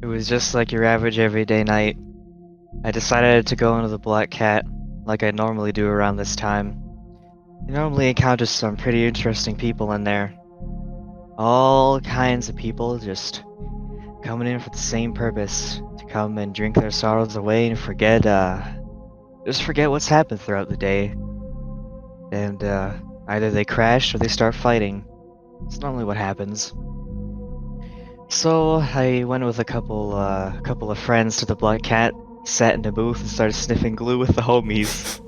It was just like your average everyday night. I decided to go into the Black Cat, like I normally do around this time. I normally encounter some pretty interesting people in there. All kinds of people just coming in for the same purpose, to come and drink their sorrows away and just forget what's happened throughout the day. And, either they crash or they start fighting. It's normally what happens. So I went with a couple of friends to the Black Cat, sat in the booth and started sniffing glue with the homies.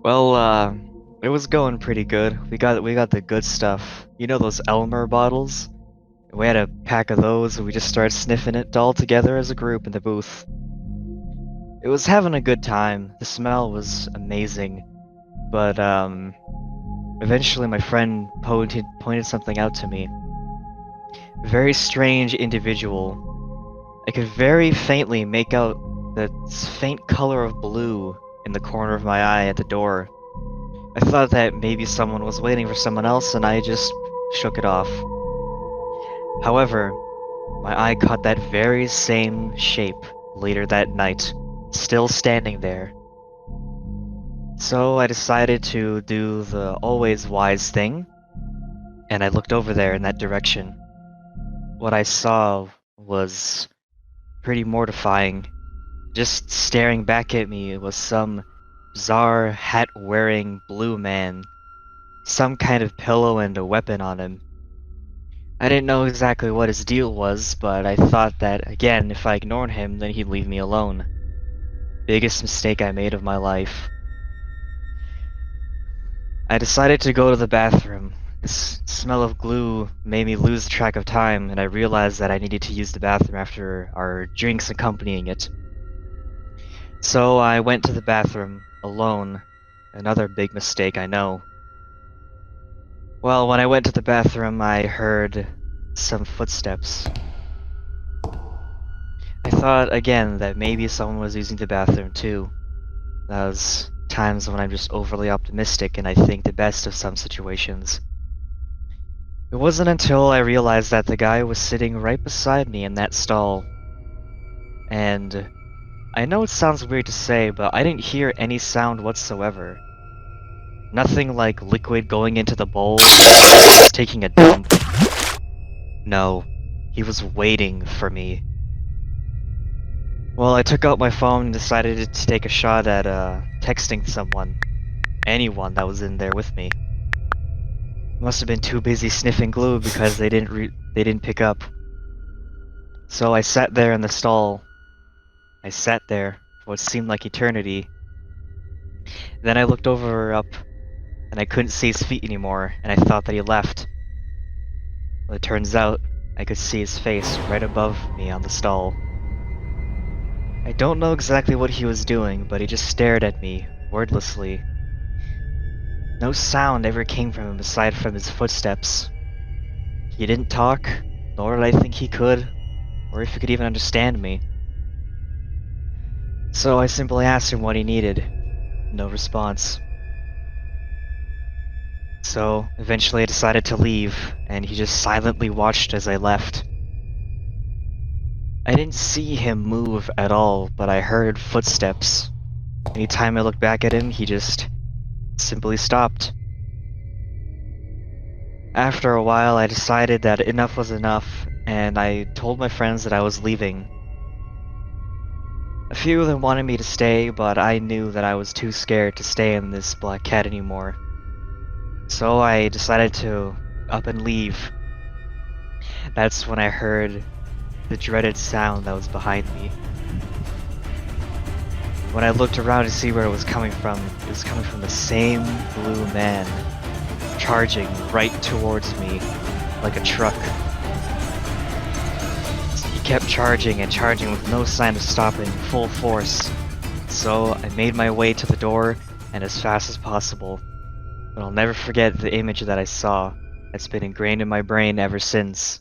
Well, it was going pretty good. We got the good stuff. You know those Elmer bottles? We had a pack of those and we just started sniffing it all together as a group in the booth. It was having a good time. The smell was amazing. But eventually my friend pointed something out to me. A very strange individual. I could very faintly make out the faint color of blue in the corner of my eye at the door. I thought that maybe someone was waiting for someone else and I just shook it off. However, my eye caught that very same shape later that night, still standing there. So I decided to do the always wise thing, and I looked over there in that direction. What I saw was pretty mortifying. Just staring back at me was some bizarre hat-wearing blue man, some kind of pillow and a weapon on him. I didn't know exactly what his deal was, but I thought that, again, if I ignored him, then he'd leave me alone. Biggest mistake I made of my life. I decided to go to the bathroom. This smell of glue made me lose track of time, and I realized that I needed to use the bathroom after our drinks accompanying it. So I went to the bathroom, alone. Another big mistake, I know. Well, when I went to the bathroom, I heard some footsteps. I thought, again, that maybe someone was using the bathroom too. That was times when I'm just overly optimistic and I think the best of some situations. It wasn't until I realized that the guy was sitting right beside me in that stall. And I know it sounds weird to say, but I didn't hear any sound whatsoever. Nothing like liquid going into the bowl, just taking a dump. No, he was waiting for me. Well, I took out my phone and decided to take a shot at texting someone. Anyone that was in there with me. Must have been too busy sniffing glue because they didn't pick up. So I sat there in the stall. I sat there for what seemed like eternity. Then I looked up and I couldn't see his feet anymore, and I thought that he left. Well, it turns out I could see his face right above me on the stall. I don't know exactly what he was doing, but he just stared at me, wordlessly. No sound ever came from him aside from his footsteps. He didn't talk, nor did I think he could, or if he could even understand me. So I simply asked him what he needed. No response. So eventually I decided to leave, and he just silently watched as I left. I didn't see him move at all, but I heard footsteps. Anytime I looked back at him, he just simply stopped. After a while, I decided that enough was enough, and I told my friends that I was leaving. A few of them wanted me to stay, but I knew that I was too scared to stay in this Black Cat anymore. So I decided to up and leave. That's when I heard the dreaded sound that was behind me. When I looked around to see where it was coming from the same blue man, charging right towards me like a truck. He kept charging and charging with no sign of stopping, full force. So I made my way to the door and as fast as possible. But I'll never forget the image that I saw. It's been ingrained in my brain ever since.